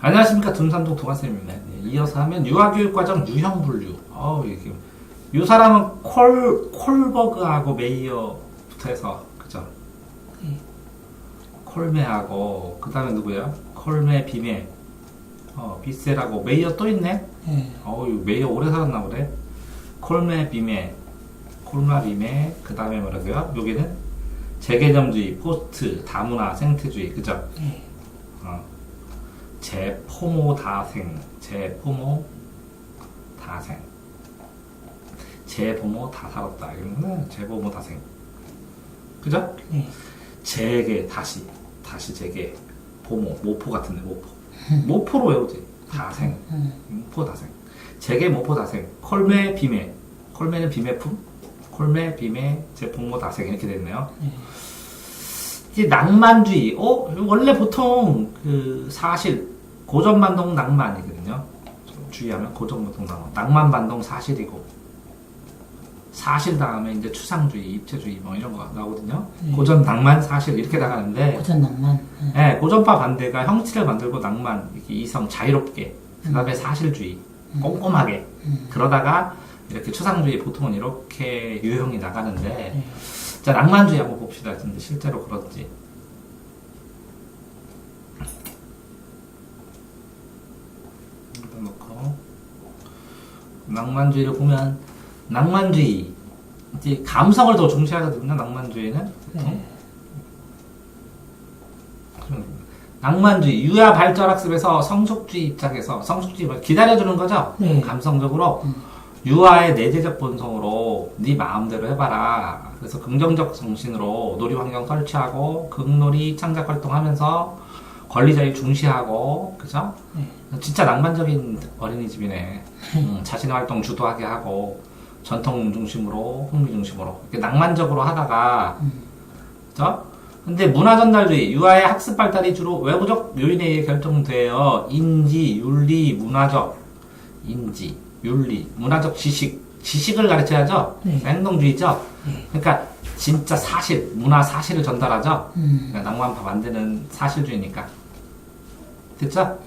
안녕하십니까. 둔산동 도가쌤입니다. 이어서 하면 유아교육과정 유형분류. 이게 요 사람은 콜버그하고 메이어부터 해서 그죠? 콜메하고 그 다음에 누구야? 콜메, 비메, 비셀하고 메이어 또 있네? 메이어 오래 살았나 보네. 콜메, 비메, 콜마, 비메, 그 다음에 뭐라고요? 여기는 재개념주의, 포스트, 다문화, 생태주의, 그죠? 재포모다생, 재포모 다 살았다. 이거는 재포모다생, 그죠? 재개, 다시 재개, 포모, 모포 같은데, 모포로 외우지. 다생, 모포다생, 재개, 모포다생, 콜메, 비메, 콜메는 비메품, 콜메, 비메, 재포모다생 이렇게 됐네요. 이제 낭만주의. 원래 보통 그 사실 고전반동 낭만이거든요. 주의하면 고전반동 낭만반동 사실이고, 사실 다음에 이제 추상주의, 입체주의 뭐 이런 거 나오거든요. 고전 낭만 사실 이렇게 나가는데, 고전 낭만. 네, 고전파 반대가 형체를 만들고 낭만, 이렇게 이성 자유롭게, 그 다음에 사실주의 꼼꼼하게, 그러다가 이렇게 추상주의 보통은 이렇게 유형이 나가는데. 자, 낭만주의 한번 봅시다. 근데 실제로 그런지. 일단 놓고. 낭만주의를 보면, 낭만주의. 이제 감성을 더 중시하거든요, 낭만주의는. 낭만주의. 유아 발전학습에서 성숙주의 입장에서, 성숙주의 기다려주는 거죠? 감성적으로. 유아의 내재적 본성으로 네 마음대로 해봐라. 그래서 긍정적 정신으로 놀이 환경 설치하고 극놀이 창작 활동하면서 권리자유 중시하고, 그죠? 진짜 낭만적인 어린이집이네. 자신의 활동 주도하게 하고 전통 중심으로 흥미 중심으로 이렇게 낭만적으로 하다가, 그죠? 근데 문화전달주의. 유아의 학습 발달이 주로 외부적 요인에 의해 결정되어 인지, 윤리, 문화적 인지, 윤리, 문화적 지식을 가르쳐야죠. 행동주의죠. 그러니까 진짜 사실, 문화 사실을 전달하죠. 그러니까 낭만파 만드는 사실주의니까. 됐죠?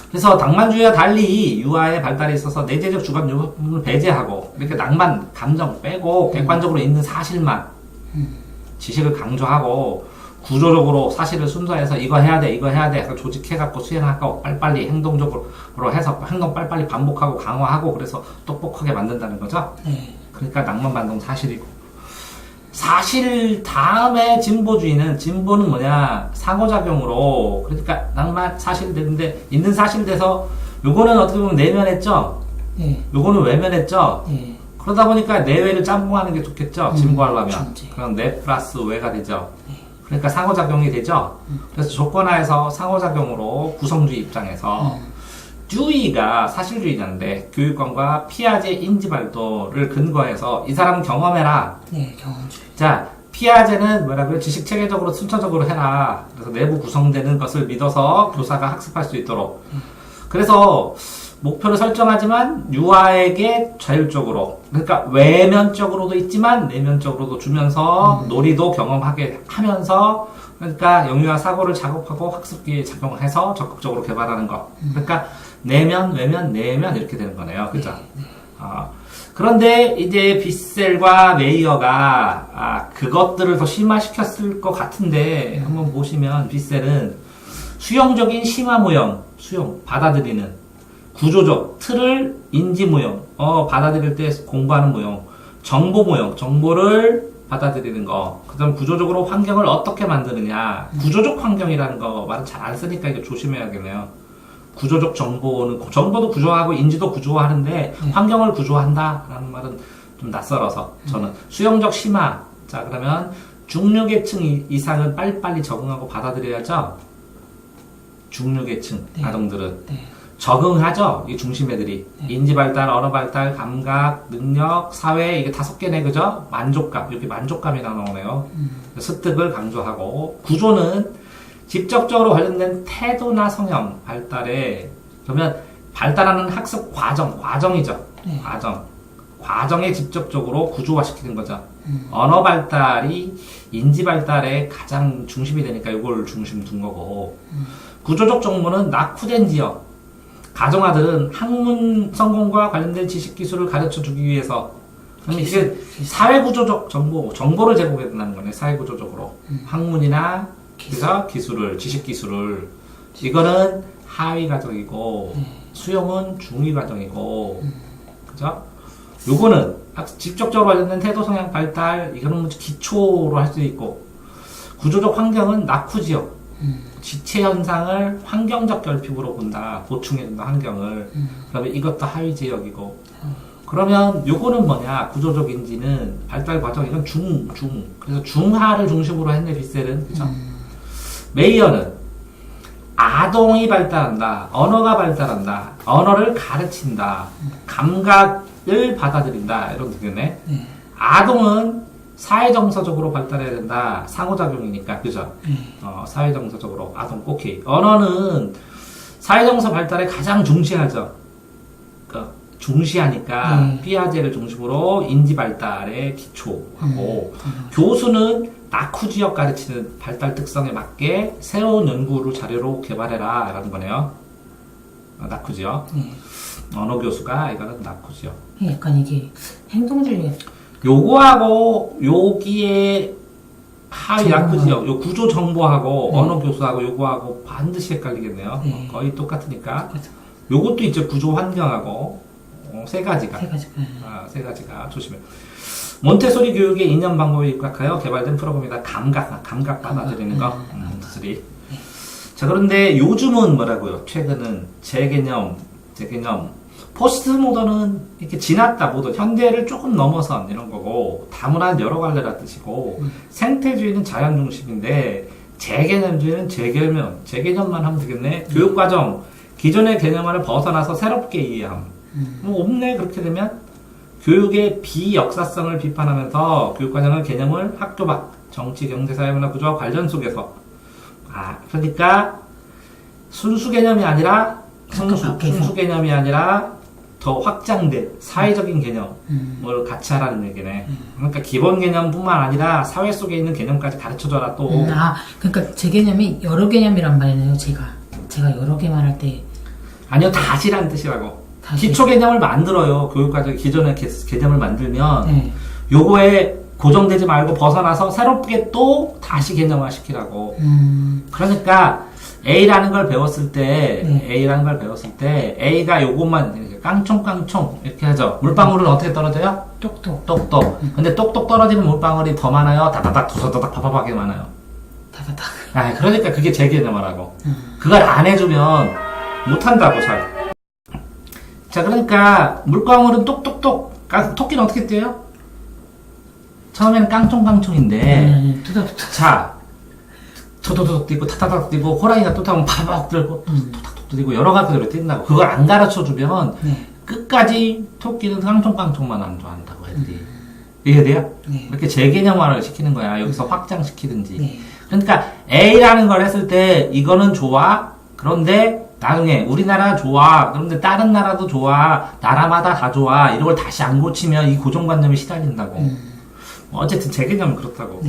그래서 낭만주의와 달리 유아의 발달에 있어서 내재적 주관 요소를 배제하고 이렇게 낭만, 감정 빼고 객관적으로 있는 사실만 지식을 강조하고 구조적으로 사실을 순서해서 이거 해야 돼 해서 조직해갖고 수행하고 빨리빨리 행동적으로 해서 행동 빨리빨리 반복하고 강화하고 그래서 똑똑하게 만든다는 거죠. 그러니까 낭만반동 사실이고, 사실 다음에 진보는 뭐냐, 상호작용으로. 그러니까 낭만 사실 되는데 있는 사실 돼서 요거는 어떻게 보면 내면했죠. 요거는 외면했죠. 그러다 보니까 내외를 짬뽕하는 게 좋겠죠. 진보하려면. 그럼 내 플러스 외가 되죠. 그러니까 상호작용이 되죠. 그래서 조건하에서 상호작용으로 구성주의 입장에서 주의가 사실주의자인데 교육관과 피아제 인지발도를 근거해서 이 사람 경험해라. 경험주의. 자, 피아제는 뭐라고요? 지식 체계적으로 순차적으로 해라. 그래서 내부 구성되는 것을 믿어서 교사가 학습할 수 있도록. 그래서 목표를 설정하지만 유아에게 자율적으로, 그러니까 외면적으로도 있지만 내면적으로도 주면서 놀이도 경험하게 하면서, 그러니까 영유아 사고를 작업하고 학습기에 작용해서 적극적으로 개발하는 것. 그러니까 내면, 외면, 내면 이렇게 되는 거네요. 그죠? 그런데 이제 비셀과 메이어가 그것들을 더 심화시켰을 것 같은데, 한번 보시면 비셀은 수용적인 심화 모형, 받아들이는 구조적 틀을 인지 모형, 받아들일 때 공부하는 모형, 정보 모형, 정보를 받아들이는 거. 그 다음 구조적으로 환경을 어떻게 만드느냐. 구조적 환경이라는 거 말은 잘 안 쓰니까 이거 조심해야겠네요. 구조적 정보도 구조하고 인지도 구조하는데 환경을 구조한다라는 말은 좀 낯설어서 저는 수용적 심화. 자, 그러면 중류계층 이상은 빨리빨리 적응하고 받아들여야죠. 중류계층 아동들은. 적응하죠? 이 중심 애들이. 인지발달, 언어발달, 감각, 능력, 사회, 이게 5개네, 그죠? 만족감, 여기 만족감이 나오네요. 습득을 강조하고, 구조는 직접적으로 관련된 태도나 성향 발달에, 그러면 발달하는 학습 과정이죠. 과정에 직접적으로 구조화시키는 거죠. 언어 발달이 인지 발달의 가장 중심이 되니까 이걸 중심 둔 거고, 구조적 정보는 낙후된 지역, 가정아들은 학문 성공과 관련된 지식 기술을 가르쳐 주기 위해서, 이게 사회구조적 정보를 제공해야 된다는 거네, 사회구조적으로. 학문이나 그래서 기술을, 지식 기술을. 이거는 하위 과정이고, 수용은 중위 과정이고, 그죠? 요거는 직접적으로 관련된 태도 성향 발달, 이거는 기초로 할 수 있고, 구조적 환경은 낙후 지역, 지체 현상을 환경적 결핍으로 본다, 보충해준다 환경을. 그러면 이것도 하위 지역이고, 그러면 요거는 뭐냐, 구조적 인지는 발달 과정, 이건 그래서 중하를 중심으로 했네, 빗셀은. 그죠? 메이어는 아동이 발달한다, 언어가 발달한다, 언어를 가르친다, 감각을 받아들인다, 이런 뜻이네. 아동은 사회정서적으로 발달해야 된다, 상호작용이니까, 그죠? 사회정서적으로, 아동, 오케이. 언어는 사회정서 발달에 가장 중시하죠. 중시하니까, 피아제를 중심으로 인지 발달에 기초하고, 교수는 낙후 지역 가르치는 발달 특성에 맞게 새로운 연구를 자료로 개발해라, 라는 거네요. 낙후 지역. 언어 교수가 이거는 낙후 지역. 약간 이게 행동주의. 요거하고 여기에 하위 낙후 지역, 요 구조 정보하고 언어 교수하고 요거하고 반드시 헷갈리겠네요. 거의 똑같으니까. 요것도 이제 구조 환경하고 세 가지가 조심해. 몬테소리 교육의 이념 방법에 입각하여 개발된 프로그램이다. 감각 받아들이는 거. 몬테소리. 자, 그런데 요즘은 뭐라고요? 최근은 재개념. 포스트 모던은 이렇게 지났다, 모던. 현대를 조금 넘어선 이런 거고, 다문화는 여러 갈래라 뜻이고, 생태주의는 자연 중심인데, 재개념주의는 재개념만 하면 되겠네. 교육과정, 기존의 개념을 벗어나서 새롭게 이해함. 뭐 없네, 그렇게 되면. 교육의 비역사성을 비판하면서 교육과정의 개념을 학교 밖, 정치, 경제, 사회, 문화, 구조와 관련 속에서. 그러니까, 순수 개념이 아니라, 순수 개념이 아니라, 더 확장된 사회적인 개념을 같이 하라는 얘기네. 그러니까 기본 개념뿐만 아니라 사회 속에 있는 개념까지 가르쳐줘라 또. 그러니까 제 개념이 여러 개념이란 말이네요. 제가 여러 개 말할 때. 아니요, 다시라는 뜻이라고. 기초 개념을 만들어요. 교육과정 기존의 개념을 만들면 요거에 고정되지 말고 벗어나서 새롭게 또 다시 개념화 시키라고. 그러니까 A라는 걸 배웠을 때 A가 요것만 깡총깡총 이렇게 하죠. 물방울은 어떻게 떨어져요? 똑똑. 근데 똑똑 떨어지는 물방울이 더 많아요? 다다닥 두서다닥 파파하게 많아요? 다다닥. 그러니까 그게 제 개념이라고. 그걸 안 해주면 못한다고 잘. 자, 그러니까 물방울은 똑똑똑. 토끼는 어떻게 뛰어요? 처음에는 깡총깡총인데 자, 토토토 뛰고 타타닥 뛰고 호랑이가 또 타면 파박 들고 토닥토닥 뛰고 여러 가지로 뛴다고. 그걸 안 가르쳐주면 끝까지 토끼는 깡총깡총만 안 좋아한다고 애들이. 이해돼요? 이렇게 재개념화를 시키는 거야. 여기서 확장시키든지. 그러니까 A라는 걸 했을 때 이거는 좋아. 그런데 나중에 우리나라 좋아. 그런데 다른 나라도 좋아. 나라마다 다 좋아. 이런 걸 다시 안 고치면 이 고정관념이 시달린다고. 어쨌든 재개념은 그렇다고.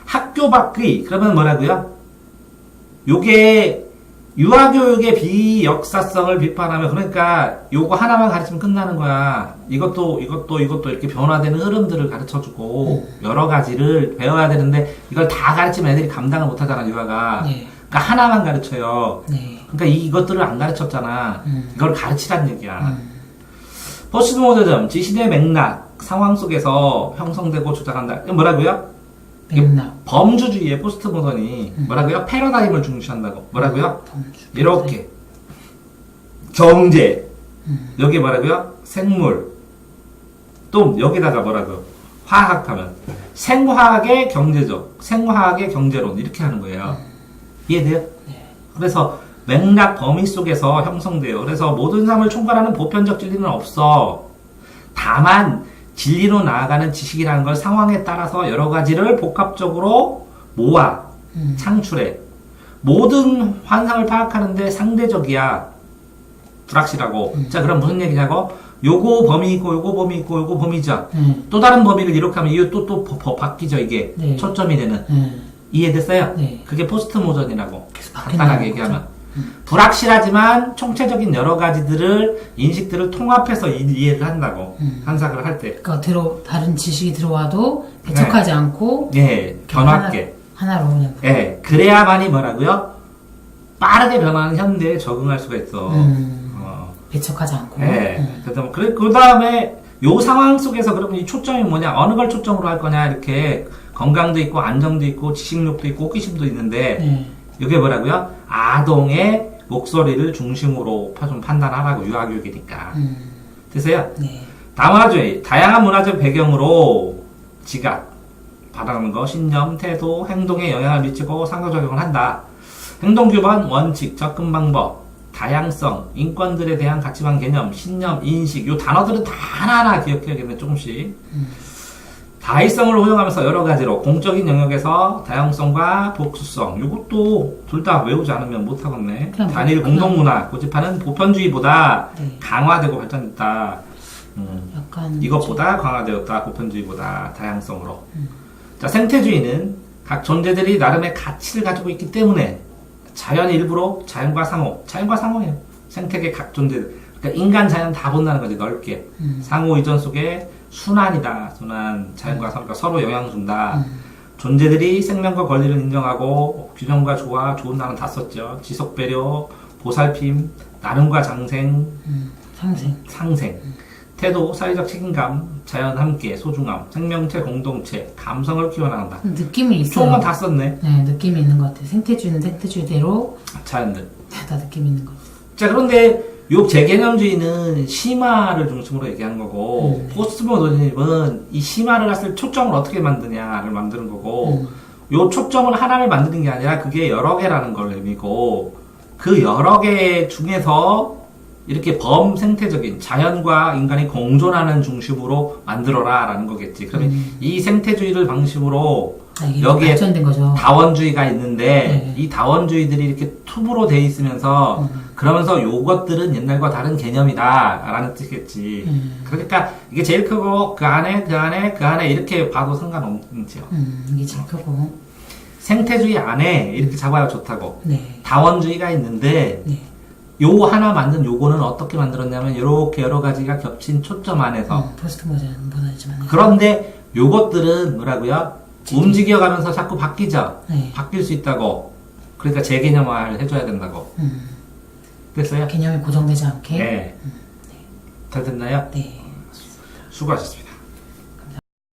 학교 밖의, 그러면 뭐라고요? 요게 유아교육의 비역사성을 비판하며, 그러니까 요거 하나만 가르치면 끝나는 거야. 이것도 이렇게 변화되는 흐름들을 가르쳐주고 여러 가지를 배워야 되는데 이걸 다 가르치면 애들이 감당을 못하잖아, 유아가. 그러니까 하나만 가르쳐요. 그러니까 이것들을 안 가르쳤잖아. 이걸 가르치란 얘기야. 포스트 모더니즘, 지식의 맥락, 상황 속에서 형성되고 조작한다. 이건 뭐라고요? 범주주의의 포스트 모던이 뭐라고요? 패러다임을 중시한다고. 뭐라고요? 이렇게 경제, 여기 뭐라고요? 생물, 또 여기다가 뭐라고요? 화학하면 생화학의 경제적, 생화학의 경제론, 이렇게 하는 거예요. 이해돼요? 그래서 맥락 범위 속에서 형성돼요. 그래서 모든 삶을 총괄하는 보편적 진리는 없어. 다만 진리로 나아가는 지식이라는 걸 상황에 따라서 여러 가지를 복합적으로 모아 창출해. 모든 환상을 파악하는데 상대적이야. 불확실하고. 자, 그럼 무슨 얘기냐고? 요거 범위 있고 요거 범위 있고 요거 범위죠. 또 다른 범위를 이렇게 하면 이거 또 바뀌죠. 이게 네. 초점이 되는. 이해됐어요? 네. 그게 포스트 모던이라고 계속 간단하게 바뀌는 얘기하면 불확실하지만 총체적인 여러 가지들을 인식들을 통합해서 이해를 한다고 한삭을 할 때. 그러니까 다른 지식이 들어와도 배척하지 않고 예, 변화게. 하나로 그냥. 예, 그래야만이 뭐라고요? 빠르게 변하는 현대에 적응할 수가 있어. 배척하지 않고. 예. 그 다음에 요 상황 속에서 그러면 이 초점이 뭐냐? 어느 걸 초점으로 할 거냐? 이렇게 건강도 있고, 안정도 있고, 지식욕도 있고, 호기심도 있는데, 이게 뭐라고요? 아동의 목소리를 중심으로 좀 판단하라고, 유아교육이니까. 됐어요? 네. 다문화주의, 다양한 문화적 배경으로 지각, 바라는 거, 신념, 태도, 행동에 영향을 미치고 상호작용을 한다. 행동규범, 원칙, 접근 방법, 다양성, 인권들에 대한 가치관 개념, 신념, 인식, 요 단어들은 다 하나하나 기억해야겠네, 조금씩. 다의성을 허용하면서 여러 가지로 공적인 영역에서 다양성과 복수성, 요것도 둘 다 외우지 않으면 못하겠네. 단일 공동문화, 고집하는 보편주의보다 강화되고 발전했다. 약간 이것보다 강화되었다. 보편주의보다 다양성으로. 자, 생태주의는 각 존재들이 나름의 가치를 가지고 있기 때문에 자연 일부로 자연과 상호예요. 생태계 각 존재들. 그러니까 인간, 자연 다 본다는 거지, 넓게. 상호 이전 속에 순환이다. 순환. 자연과 그러니까 서로 영향 준다. 존재들이 생명과 권리를 인정하고 균형과 조화, 좋은 단어 다 썼죠. 지속 배려, 보살핌, 나눔과 상생. 태도, 사회적 책임감, 자연 함께, 소중함, 생명체 공동체, 감성을 키워나간다. 느낌이 있어요. 좋은 건 다 썼네. 네, 느낌이 있는 것 같아요. 생태주의는 생태주의대로 자연들. 다 느낌이 있는 것 같아요. 자, 그런데 요 재개념주의는 심화를 중심으로 얘기하는 거고 포스트모더니즘은 이 심화를 했을 초점을 어떻게 만드냐를 만드는 거고 요 초점을 하나를 만드는 게 아니라 그게 여러 개라는 걸 의미고 그 여러 개 중에서 이렇게 범생태적인 자연과 인간이 공존하는 중심으로 만들어라 라는 거겠지. 그러면 이 생태주의를 방식으로 여기에 발전된 거죠. 다원주의가 있는데 이 다원주의들이 이렇게 튜브로 돼 있으면서 그러면서 요것들은 옛날과 다른 개념이다 라는 뜻이겠지. 그러니까 이게 제일 크고 그 안에 이렇게 봐도 상관없지요. 이게 제일 크고 생태주의 안에 이렇게 잡아야 좋다고. 네. 다원주의가 있는데 요 하나 만든 요거는 어떻게 만들었냐면 이렇게 여러 가지가 겹친 초점 안에서 포스트 모더니즘 그런데 요것들은 뭐라고요? 움직여가면서 자꾸 바뀌죠. 네. 바뀔 수 있다고. 그러니까 재개념화를 해줘야 된다고. 됐어요? 개념이 고정되지 않게. 네. 잘 됐나요? 네. 수고하셨습니다.